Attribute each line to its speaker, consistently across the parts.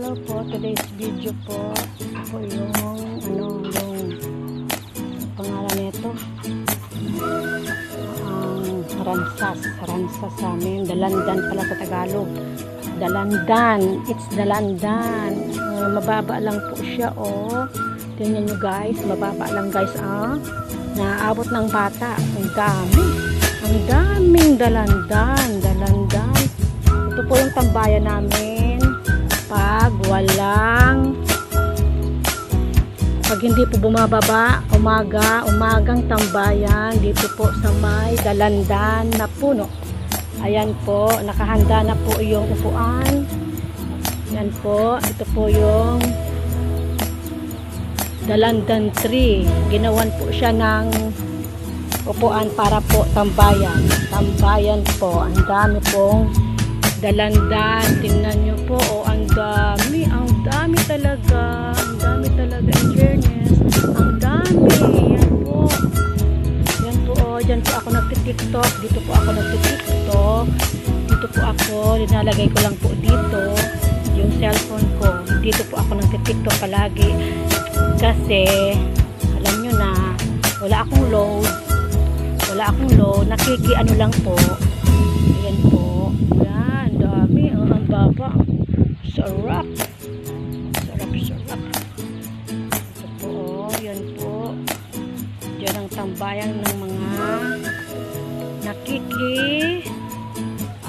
Speaker 1: Hello po, today's video po. Ito po yung yung pangalan nito. Ransas sa amin. Dalandan pala sa Tagalog. Dalandan. It's dalandan. Mababa lang po siya, oh. Tingnan nyo guys, mababa lang guys, ah. Naabot ng bata. Ang dami. Ang daming dalandan. Ito po yung tambayan namin. Pag hindi po bumababa, umagang tambayan dito po sa may dalandan na puno. Ayan po, nakahanda na po yung upuan. Ayan po, ito po yung dalandan tree. Ginawan po siya ng upuan para po tambayan. Tambayan po, ang dami pong dalandan. Tingnan nyo po, oh, ang dami talaga, in fairness, ang dami. Yan po, oh, dyan po ako nagtitiktok, dito po ako nagtitiktok, dito po ako, linalagay ko lang po dito yung cellphone ko, dito po ako nagtitiktok palagi kasi alam nyo na wala akong load, nakikiano lang po. Ayan po, yan, dami, oh, ang baba, sarap. Ito po, oh, yan po, dyan ang tambayan ng mga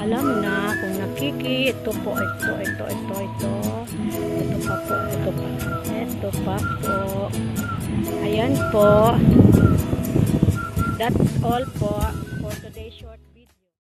Speaker 1: alam na kung ito pa po, ayan po, that's all po.